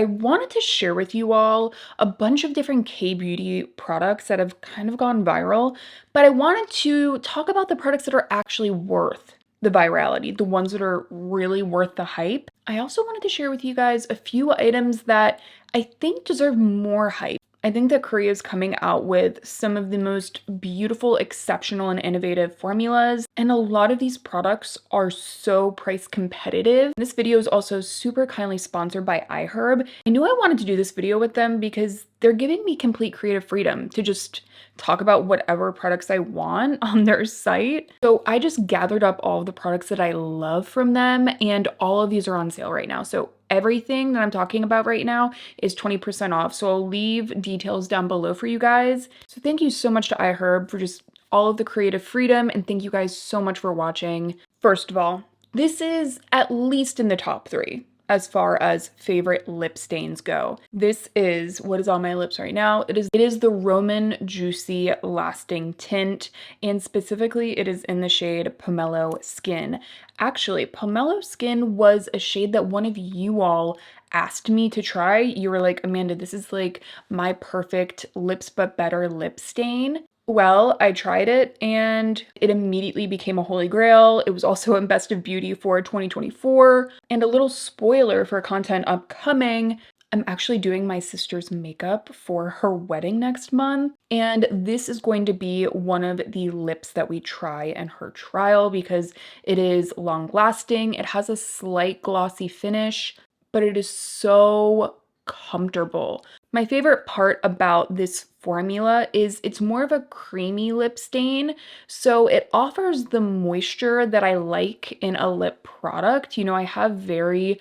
I wanted to share with you all a bunch of different K-beauty products that have kind of gone viral, but I wanted to talk about the products that are actually worth the virality, the ones that are really worth the hype. I also wanted to share with you guys a few items that I think deserve more hype. I think that Korea is coming out with some of the most beautiful, exceptional, and innovative formulas, and a lot of these products are so price competitive. This video is also super kindly sponsored by iHerb. I knew I wanted to do this video with them because they're giving me complete creative freedom to just talk about whatever products I want on their site. So I just gathered up all of the products that I love from them, and all of these are on sale right now. So everything that I'm talking about right now is 20% off. So I'll leave details down below for you guys. So thank you so much to iHerb for just all of the creative freedom, and thank you guys so much for watching. First of all, this is at least in the top 3 as far as favorite lip stains go. This is what is on my lips right now. It is the Roman Juicy Lasting Tint, and specifically it is in the shade Pomelo Skin. Actually, Pomelo Skin was a shade that one of you all asked me to try. You were like, Amanda, this is like my perfect lips but better lip stain. Well, I tried it and it immediately became a holy grail. It was also in Best of Beauty for 2024. And a little spoiler for content upcoming, I'm actually doing my sister's makeup for her wedding next month. And this is going to be one of the lips that we try in her trial because it is long lasting. It has a slight glossy finish, but it is so comfortable. My favorite part about this formula is it's more of a creamy lip stain, so it offers the moisture that I like in a lip product. You know, I have very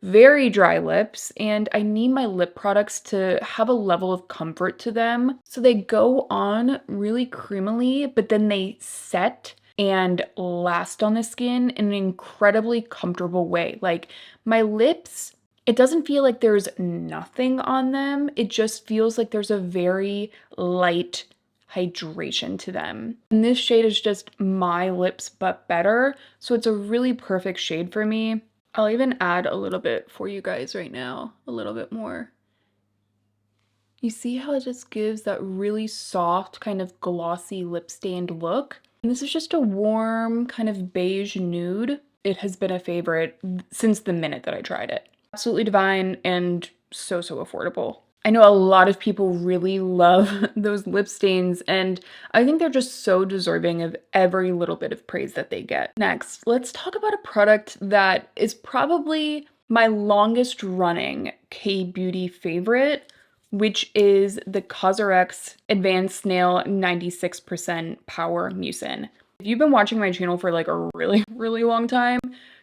dry lips, and I need my lip products to have a level of comfort to them. So they go on really creamily, but then they set and last on the skin in an incredibly comfortable way. Like my lips, it doesn't feel like there's nothing on them. It just feels like there's a very light hydration to them. And this shade is just my lips but better. So it's a really perfect shade for me. I'll even add a little bit for you guys right now, a little bit more. You see how it just gives that really soft, kind of glossy lip stained look? And this is just a warm, kind of beige nude. It has been a favorite since the minute that I tried it. Absolutely divine and so affordable. I know a lot of people really love those lip stains, and I think they're just so deserving of every little bit of praise that they get. Next, let's talk about a product that is probably my longest running K-beauty favorite, which is the CosRx Advanced Snail 96% Power Mucin. If you've been watching my channel for like a really long time,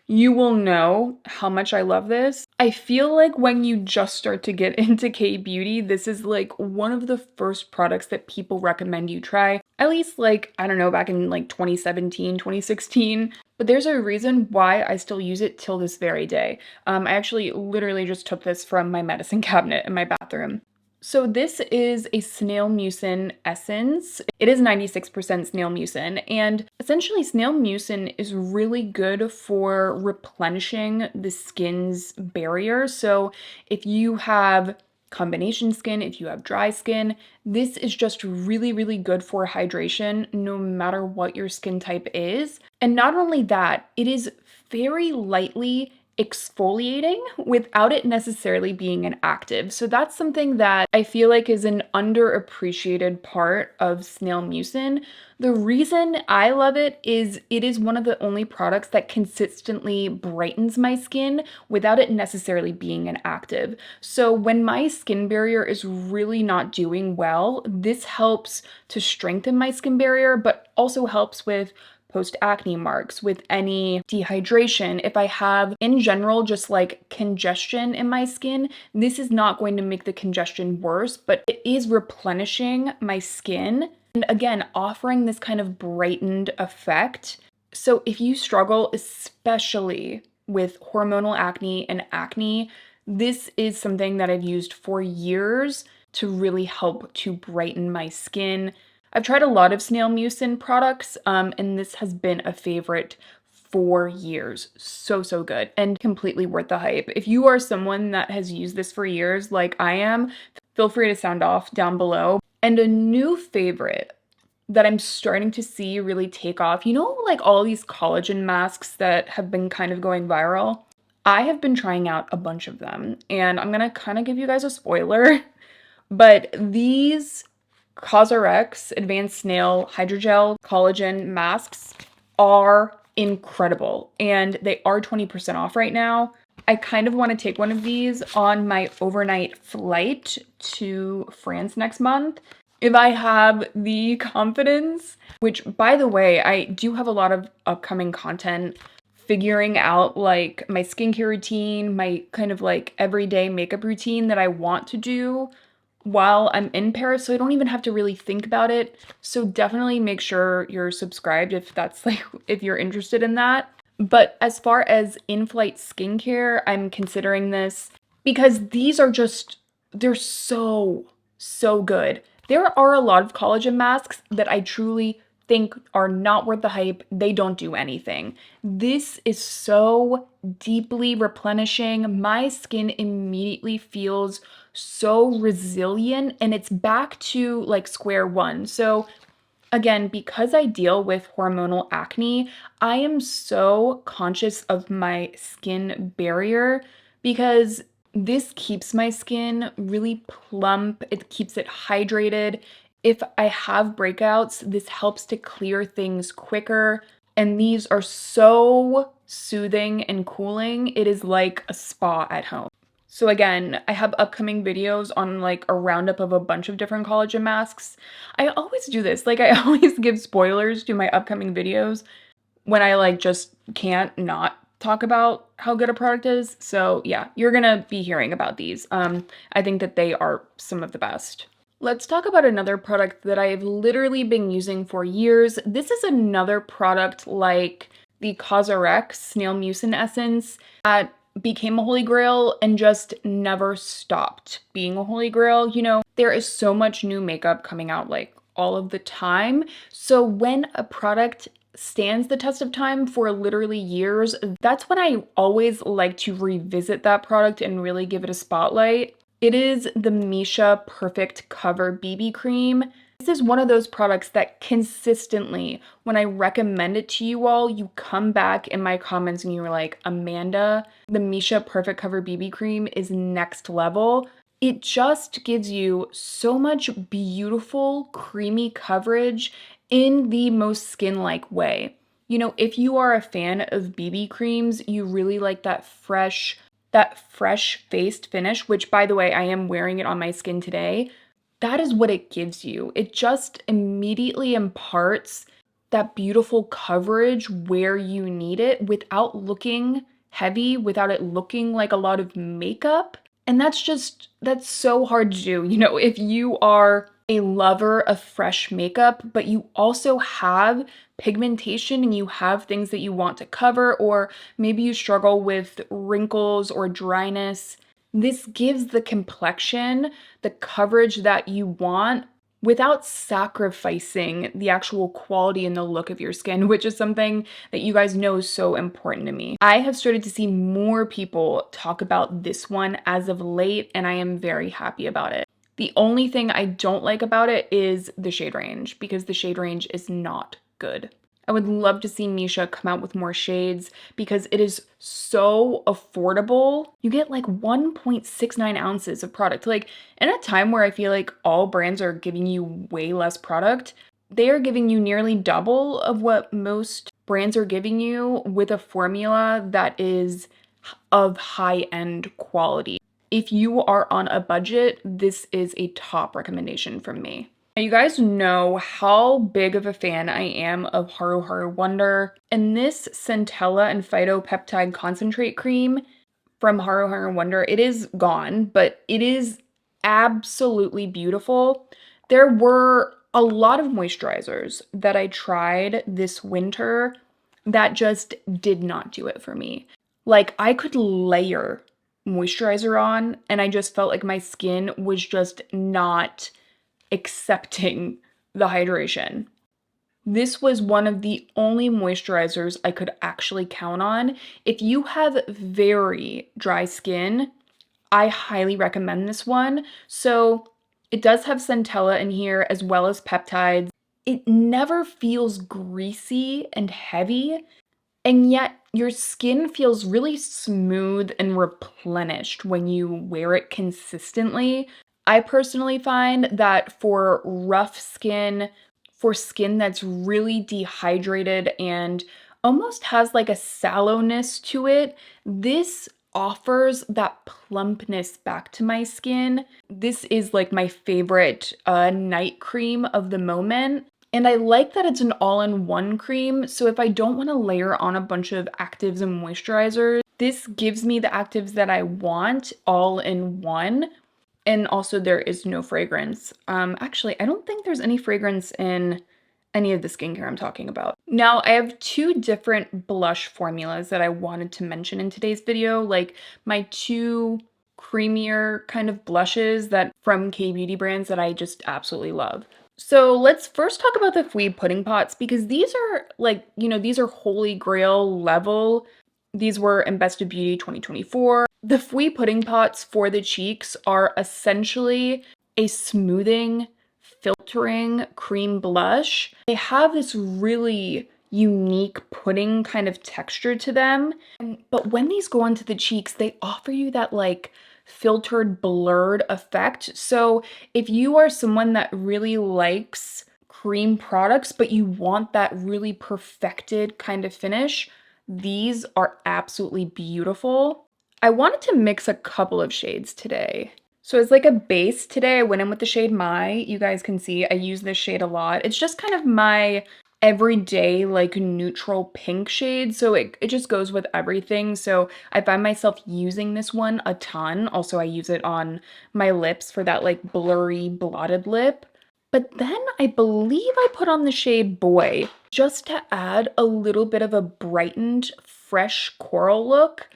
you will know how much I love this. I feel like when you just start to get into K-beauty, this is like one of the first products that people recommend you try. At least like, I don't know, back in like 2017, 2016. But there's a reason why I still use it till this very day. I actually literally just took this from my medicine cabinet in my bathroom. So this is a snail mucin essence. It is 96% snail mucin, and essentially snail mucin is really good for replenishing the skin's barrier. So if you have combination skin, if you have dry skin, this is just really good for hydration no matter what your skin type is. And not only that, it is very lightly exfoliating without it necessarily being an active. So that's something that I feel like is an underappreciated part of snail mucin. The reason I love it is one of the only products that consistently brightens my skin without it necessarily being an active. So when my skin barrier is really not doing well, this helps to strengthen my skin barrier, but also helps with post-acne marks, with any dehydration. If I have, in general, just like congestion in my skin, this is not going to make the congestion worse, but it is replenishing my skin. And again, offering this kind of brightened effect. So if you struggle, especially with hormonal acne and acne, this is something that I've used for years to really help to brighten my skin. I've tried a lot of snail mucin products, and this has been a favorite for years. So, so good and completely worth the hype. If you are someone that has used this for years like I am, feel free to sound off down below. And a new favorite that I'm starting to see really take off, you know, like all these collagen masks that have been kind of going viral? I have been trying out a bunch of them, and I'm gonna kind of give you guys a spoiler, but these CosRx Advanced Snail Hydrogel Collagen Masks are incredible, and they are 20% off right now. I kind of want to take one of these on my overnight flight to France next month if I have the confidence, which, by the way, I do have a lot of upcoming content figuring out like my skincare routine, my kind of like everyday makeup routine that I want to do while I'm in Paris, so I don't even have to really think about it. So definitely make sure you're subscribed if that's like, if you're interested in that. But as far as in-flight skincare, I'm considering this because these are just, they're so, so good. There are a lot of collagen masks that I truly think are not worth the hype. They don't do anything. This is so deeply replenishing. My skin immediately feels so resilient and it's back to like square one. So again, because I deal with hormonal acne, I am so conscious of my skin barrier because this keeps my skin really plump. It keeps it hydrated. If I have breakouts, this helps to clear things quicker. And these are so soothing and cooling. It is like a spa at home. So again, I have upcoming videos on like a roundup of a bunch of different collagen masks. I always do this. Like I always give spoilers to my upcoming videos when I like just can't not talk about how good a product is. So yeah, you're gonna be hearing about these. I think that they are some of the best. Let's talk about another product that I've literally been using for years. This is another product like the CosRx Snail Mucin Essence that became a holy grail and just never stopped being a holy grail. You know, there is so much new makeup coming out like all of the time. So when a product stands the test of time for literally years, that's when I always like to revisit that product and really give it a spotlight. It is the Missha Perfect Cover BB Cream. This is one of those products that consistently, when I recommend it to you all, you come back in my comments and you're like, Amanda, the Missha Perfect Cover BB Cream is next level. It just gives you so much beautiful, creamy coverage in the most skin-like way. You know, if you are a fan of BB creams, you really like that fresh faced finish, which by the way, I am wearing it on my skin today. That is what it gives you. It just immediately imparts that beautiful coverage where you need it without looking heavy, without it looking like a lot of makeup. And that's so hard to do. You know, if you are a lover of fresh makeup, but you also have pigmentation and you have things that you want to cover, or maybe you struggle with wrinkles or dryness, this gives the complexion, the coverage that you want without sacrificing the actual quality and the look of your skin, which is something that you guys know is so important to me. I have started to see more people talk about this one as of late, and I am very happy about it. The only thing I don't like about it is the shade range, because the shade range is not good. I would love to see Missha come out with more shades because it is so affordable. You get like 1.69 ounces of product. Like in a time where I feel like all brands are giving you way less product, they are giving you nearly double of what most brands are giving you with a formula that is of high-end quality. If you are on a budget, this is a top recommendation from me. Now, you guys know how big of a fan I am of Haruharu Wonder, and this Centella and Phytopeptide Concentrate Cream from Haruharu Wonder, it is gone, but it is absolutely beautiful. There were a lot of moisturizers that I tried this winter that just did not do it for me. Like, I could layer moisturizer on, and I just felt like my skin was just not accepting the hydration. This was one of the only moisturizers I could actually count on. If you have very dry skin, I highly recommend this one. So it does have Centella in here as well as peptides. It never feels greasy and heavy, and yet your skin feels really smooth and replenished when you wear it consistently. I personally find that for rough skin, for skin that's really dehydrated and almost has like a sallowness to it, this offers that plumpness back to my skin. This is like my favorite night cream of the moment. And I like that it's an all-in-one cream, so if I don't want to layer on a bunch of actives and moisturizers, this gives me the actives that I want all in one. And also there is no fragrance. Actually, I don't think there's any fragrance in any of the skincare I'm talking about. Now, I have two different blush formulas that I wanted to mention in today's video, like my two creamier kind of blushes that from K-beauty brands that I just absolutely love. So let's first talk about the fwee pudding pots, because these are like, these are holy grail level. These were in Best of Beauty 2024. The fwee pudding pots for the cheeks are essentially a smoothing, filtering cream blush. They have this really unique pudding kind of texture to them. But when these go onto the cheeks, they offer you that like filtered, blurred effect. So if you are someone that really likes cream products, but you want that really perfected kind of finish, these are absolutely beautiful. I wanted to mix a couple of shades today. So as like a base today, I went in with the shade My. You guys can see I use this shade a lot. It's just kind of my everyday like neutral pink shade, so it just goes with everything. So I find myself using this one a ton. Also, I use it on my lips for that like blurry blotted lip. But then I believe I put on the shade Boy just to add a little bit of a brightened, fresh coral look.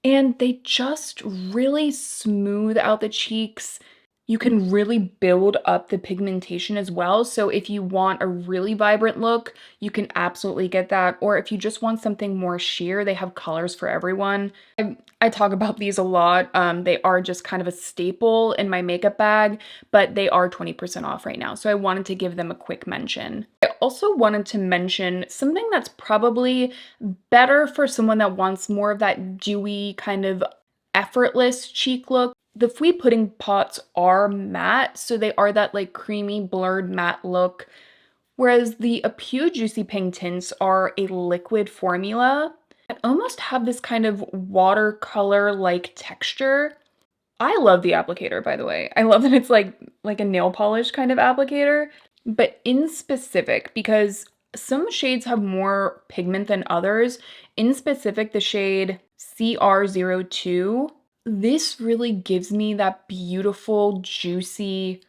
And they just really smooth out the cheeks. You can really build up the pigmentation as well. So if you want a really vibrant look, you can absolutely get that. Or if you just want something more sheer, they have colors for everyone. I talk about these a lot. They are just kind of a staple in my makeup bag, but they are 20% off right now. So I wanted to give them a quick mention. I also wanted to mention something that's probably better for someone that wants more of that dewy kind of effortless cheek look. The fwee pudding pots are matte, so they are that like creamy blurred matte look, whereas the Apu Juicy Pink tints are a liquid formula that almost have this kind of watercolor-like texture. I love the applicator, by the way. I love that it's like a nail polish kind of applicator, but in specific, because some shades have more pigment than others, in specific, the shade CR02, this really gives me that beautiful, juicy,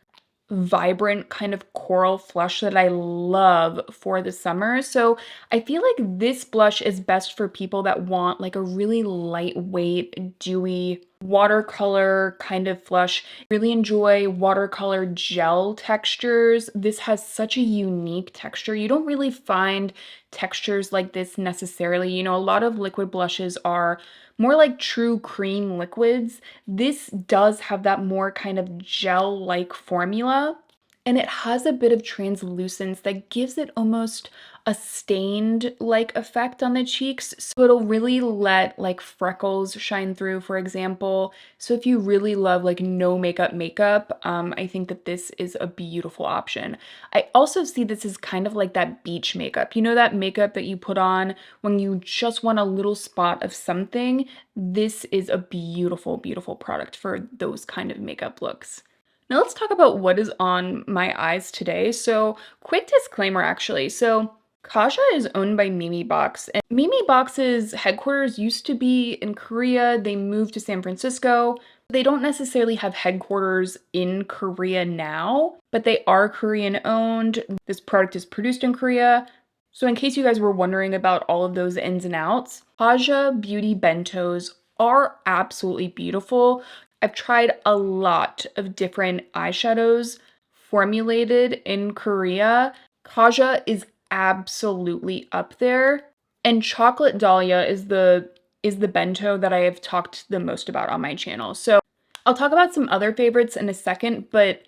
vibrant kind of coral flush that I love for the summer. So I feel like this blush is best for people that want like a really lightweight, dewy watercolor kind of flush. Really enjoy watercolor gel textures. This has such a unique texture. You don't really find textures like this necessarily. A lot of liquid blushes are more like true cream liquids. This does have that more kind of gel-like formula, and it has a bit of translucence that gives it almost a stained-like effect on the cheeks. So it'll really let like freckles shine through, for example. So if you really love like no makeup, I think that this is a beautiful option. I also see this as kind of like that beach makeup. You know that makeup that you put on when you just want a little spot of something? This is a beautiful, beautiful product for those kind of makeup looks. Now let's talk about what is on my eyes today. So quick disclaimer actually. So Kaja is owned by Mimi Box, and Mimi Box's headquarters used to be in Korea. They moved to San Francisco. They don't necessarily have headquarters in Korea now, but they are Korean owned. This product is produced in Korea. So in case you guys were wondering about all of those ins and outs, Kaja Beauty Bentos are absolutely beautiful. I've tried a lot of different eyeshadows formulated in Korea. Kaja is absolutely up there. And Chocolate Dahlia is the bento that I have talked the most about on my channel. So I'll talk about some other favorites in a second, but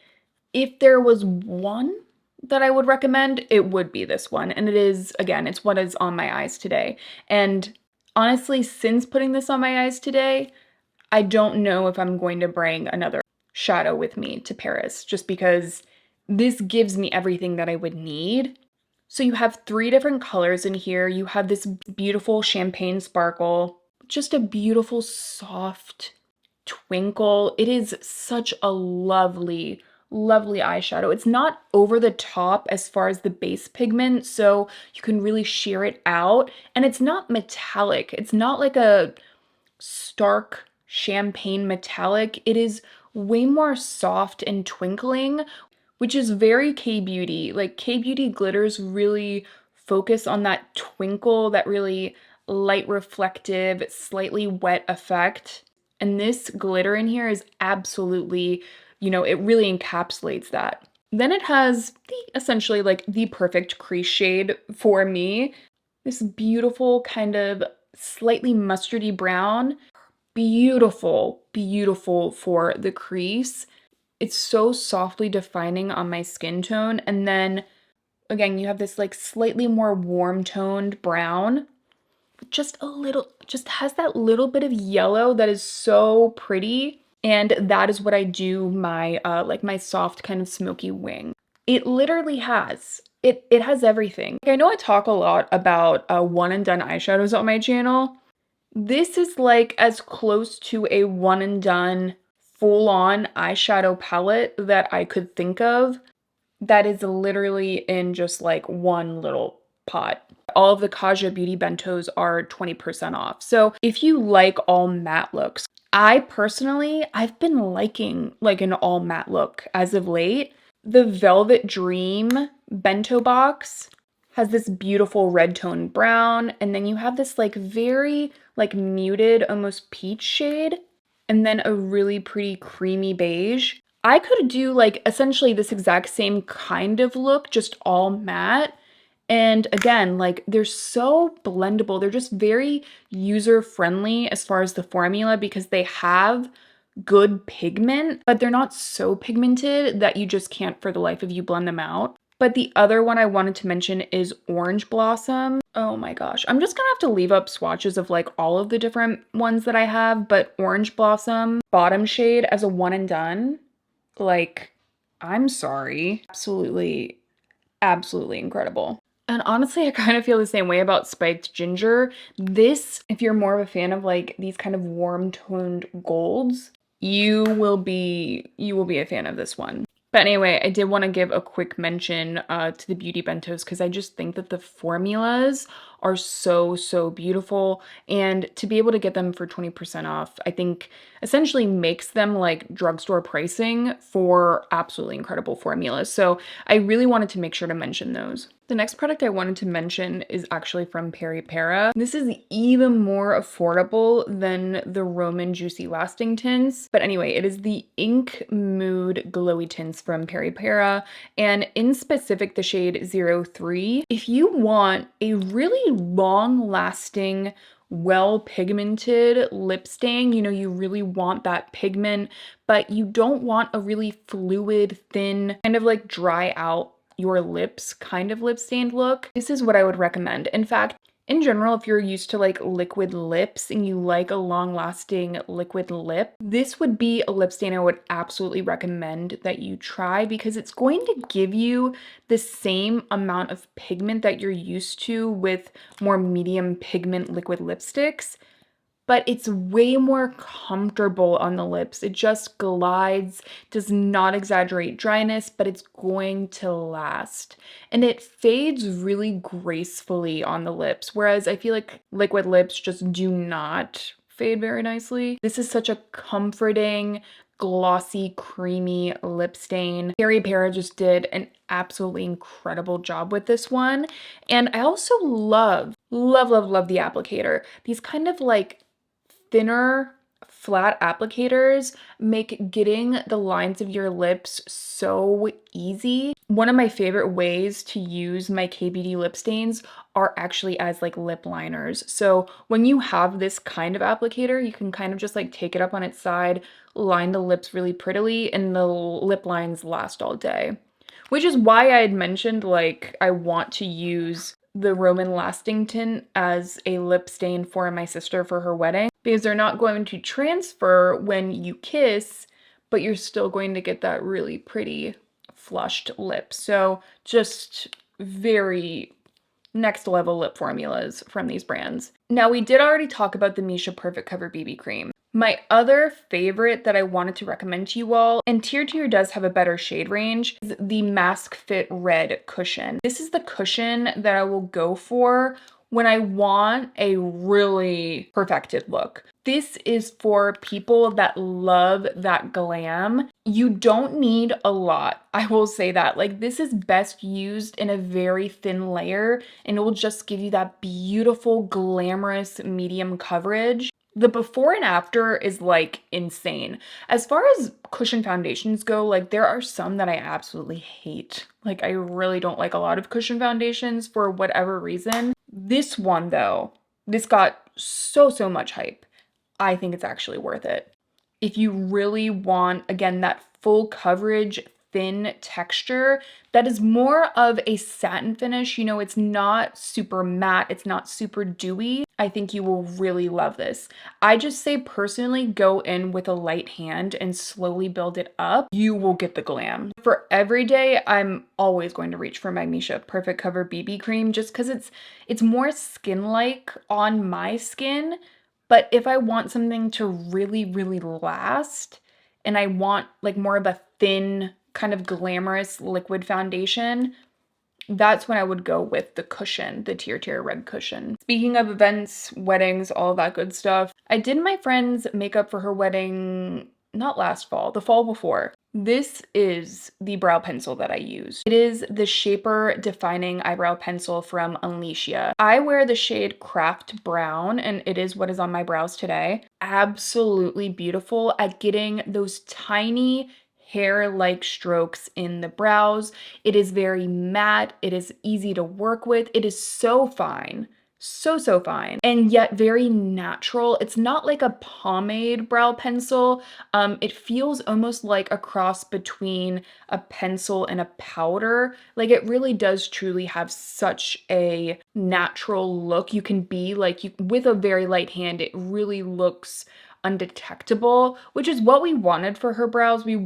if there was one that I would recommend, it would be this one. And it is, again, it's what is on my eyes today. And honestly, since putting this on my eyes today, I don't know if I'm going to bring another shadow with me to Paris, just because this gives me everything that I would need. So you have 3 different colors in here. You have this beautiful champagne sparkle, just a beautiful soft twinkle. It is such a lovely, lovely eyeshadow. It's not over the top as far as the base pigment, so you can really sheer it out. And it's not metallic. It's not like a stark champagne metallic. It is way more soft and twinkling, which is very K-beauty. Like K-beauty glitters really focus on that twinkle, that really light reflective, slightly wet effect. And this glitter in here is absolutely, it really encapsulates that. Then it has essentially like the perfect crease shade for me. This beautiful kind of slightly mustardy brown. Beautiful, beautiful for the crease. It's so softly defining on my skin tone. And then again, you have this like slightly more warm toned brown. Just has that little bit of yellow that is so pretty. And that is what I do my, like my soft kind of smoky wing. It literally has. It has everything. I know I talk a lot about one and done eyeshadows on my channel. This is like as close to a one and done full-on eyeshadow palette that I could think of that is literally in just like one little pot. All of the Kaja Beauty Bentos are 20% off. So if you like all matte looks, I've been liking like an all matte look as of late. The Velvet Dream bento box has this beautiful red toned brown, and then you have this like very like muted, almost peach shade, and then a really pretty creamy beige. I could do like essentially this exact same kind of look, just all matte. And again, like they're so blendable. They're just very user friendly as far as the formula because they have good pigment, but they're not so pigmented that you just can't for the life of you blend them out. But the other one I wanted to mention is Orange Blossom. Oh my gosh. I'm just gonna have to leave up swatches of like all of the different ones that I have, but Orange Blossom bottom shade as a one and done. Like, I'm sorry. Absolutely, absolutely incredible. And honestly, I kind of feel the same way about Spiked Ginger. This, if you're more of a fan of like these kind of warm toned golds, you will be a fan of this one. But anyway, I did want to give a quick mention to the Beauty Bentos because I just think that the formulas are so, so beautiful. And to be able to get them for 20% off, I think essentially makes them like drugstore pricing for absolutely incredible formulas. So I really wanted to make sure to mention those. The next product I wanted to mention is actually from Peripera. This is even more affordable than the Roman Juicy Lasting tints. But anyway, it is the Ink Mood Glowy tints from Peripera, and in specific the shade 03. If you want a really long-lasting, well-pigmented lip stain, you really want that pigment, but you don't want a really fluid, thin, kind of like dry out your lips kind of lip stained look, this is what I would recommend. In fact, in general, if you're used to like liquid lips and you like a long lasting liquid lip, this would be a lip stain I would absolutely recommend that you try because it's going to give you the same amount of pigment that you're used to with more medium pigment liquid lipsticks, but it's way more comfortable on the lips. It just glides, does not exaggerate dryness, but it's going to last. And it fades really gracefully on the lips, whereas I feel like liquid lips just do not fade very nicely. This is such a comforting, glossy, creamy lip stain. Peripera just did an absolutely incredible job with this one. And I also love the applicator. These kind of like thinner flat applicators make getting the lines of your lips so easy. One of my favorite ways to use my K-Beauty lip stains are actually as like lip liners. So when you have this kind of applicator, you can kind of just like take it up on its side, line the lips really prettily, and the lip lines last all day. Which is why I had mentioned like I want to use the Roman Lasting Tint as a lip stain for my sister for her wedding, because they're not going to transfer when you kiss, but you're still going to get that really pretty flushed lip. So just very next level lip formulas from these brands. Now, we did already talk about the Missha Perfect Cover BB Cream. My other favorite that I wanted to recommend to you all, and TIRTIR does have a better shade range, is the Mask Fit Red Cushion. This is the cushion that I will go for when I want a really perfected look. This is for people that love that glam. You don't need a lot, I will say that. Like, this is best used in a very thin layer, and it will just give you that beautiful, glamorous medium coverage. The before and after is like insane. As far as cushion foundations go, like there are some that I absolutely hate. Like I really don't like a lot of cushion foundations for whatever reason. This one though, this got so much hype. I think it's actually worth it. If you really want, again, that full coverage, thin texture that is more of a satin finish, you know, it's not super matte, it's not super dewy, I think you will really love this. I just say personally go in with a light hand and slowly build it up. You will get the glam. For every day, I'm always going to reach for my Missha Perfect Cover BB Cream just because it's more skin-like on my skin. But if I want something to really last, and I want like more of a thin, kind of glamorous liquid foundation, that's when I would go with the cushion, the TIRTIR Red Cushion. Speaking of events, weddings, all that good stuff, I did my friend's makeup for her wedding, not last fall, the fall before. This is the brow pencil that I use. It is the Shaper Defining Eyebrow Pencil from Unleashia. I wear the shade Craft Brown, and it is what is on my brows today. Absolutely beautiful at getting those tiny hair-like strokes in the brows. It is very matte. It is easy to work with. It is so fine. So fine, and yet very natural. It's not like a pomade brow pencil. It feels almost like a cross between a pencil and a powder. Like it really does truly have such a natural look. You can be like, with a very light hand, it really looks undetectable, which is what we wanted for her brows. We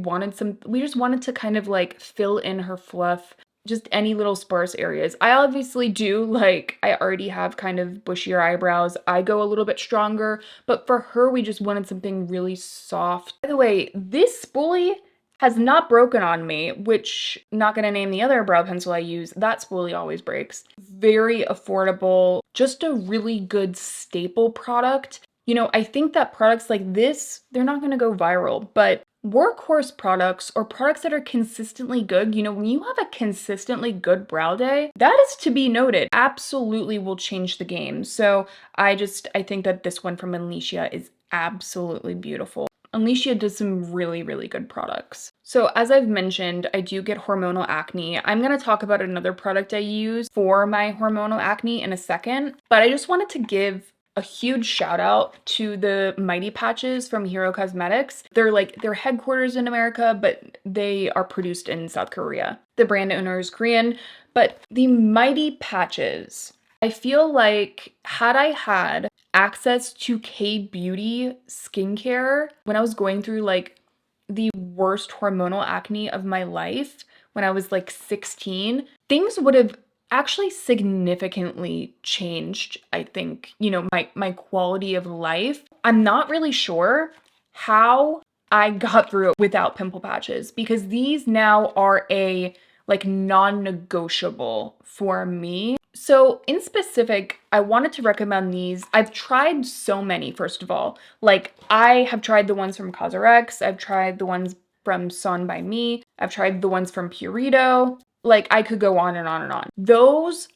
just wanted to kind of like fill in her fluff, just any little sparse areas. I obviously do, like, I already have kind of bushier eyebrows. I go a little bit stronger, but for her, we just wanted something really soft. By the way, this spoolie has not broken on me, which, not gonna name the other brow pencil I use, that spoolie always breaks. Very affordable, just a really good staple product. You know, I think that products like this, they're not gonna go viral, but workhorse products or products that are consistently good, you know, when you have a consistently good brow day, that is to be noted. Absolutely will change the game. So I think that this one from Unleashia is absolutely beautiful. Unleashia does some really good products. So as I've mentioned, I do get hormonal acne. I'm going to talk about another product I use for my hormonal acne in a second, but I just wanted to give a huge shout out to the Mighty Patches from Hero Cosmetics. They're headquarters in America, but they are produced in South Korea. The brand owner is Korean, but the Mighty Patches, I feel like had I had access to K-beauty skincare when I was going through like the worst hormonal acne of my life when I was like 16, things would have actually significantly changed, I think, you know, my quality of life. I'm not really sure how I got through it without Pimple Patches, because these now are a like non-negotiable for me. So in specific, I wanted to recommend these. I've tried so many, first of all. Like I have tried the ones from CosRx, I've tried the ones from Son by Me, I've tried the ones from Purito. Like I could go on and on and on. Those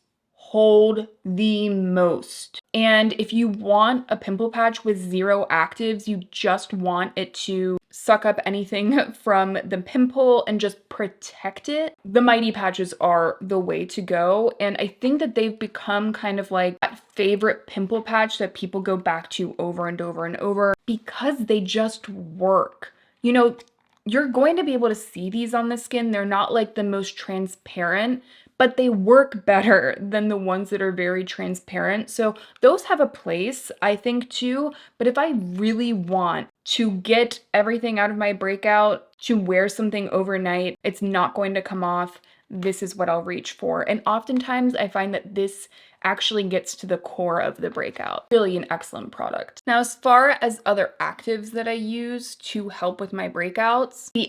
hold the most. And if you want a pimple patch with 0 actives, you just want it to suck up anything from the pimple and just protect it, the Mighty Patches are the way to go. And I think that they've become kind of like that favorite pimple patch that people go back to over and over and over because they just work. You know, you're going to be able to see these on the skin. They're not like the most transparent, but they work better than the ones that are very transparent. So those have a place, I think, too. But if I really want to get everything out of my breakout, to wear something overnight, it's not going to come off, this is what I'll reach for. And oftentimes I find that this actually gets to the core of the breakout. Really an excellent product. Now, as far as other actives that I use to help with my breakouts, the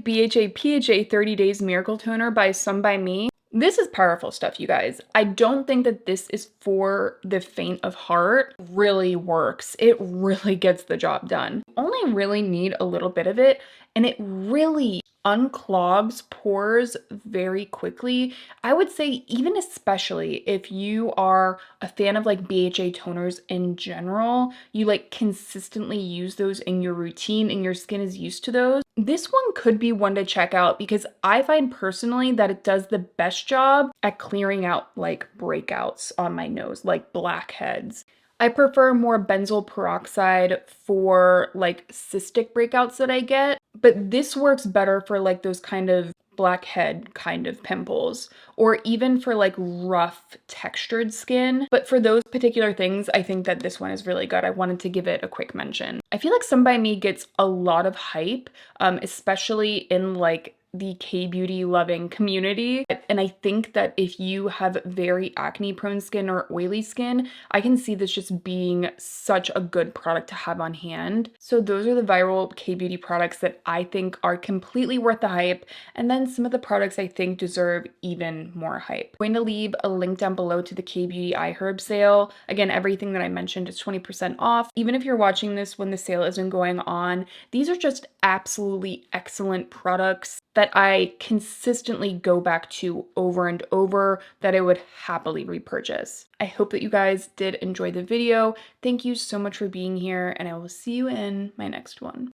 BHA 30 Days Miracle Toner by Some By Me. This is powerful stuff, you guys. I don't think that this is for the faint of heart. It really works. It really gets the job done. You only really need a little bit of it, and it really unclogs pores very quickly. I would say even especially if you are a fan of like BHA toners in general, you like consistently use those in your routine and your skin is used to those. This one could be one to check out because I find personally that it does the best job at clearing out like breakouts on my nose, like blackheads. I prefer more benzoyl peroxide for like cystic breakouts that I get, but this works better for like those kind of blackhead kind of pimples or even for like rough textured skin. But for those particular things, I think that this one is really good. I wanted to give it a quick mention. I feel like Some By Me gets a lot of hype, especially in like the K-beauty loving community. And I think that if you have very acne prone skin or oily skin, I can see this just being such a good product to have on hand. So those are the viral K-beauty products that I think are completely worth the hype. And then some of the products I think deserve even more hype. I'm going to leave a link down below to the K-beauty iHerb sale. Again, everything that I mentioned is 20% off. Even if you're watching this when the sale isn't going on, these are just absolutely excellent products that I consistently go back to over and over, that I would happily repurchase. I hope that you guys did enjoy the video. Thank you so much for being here, and I will see you in my next one.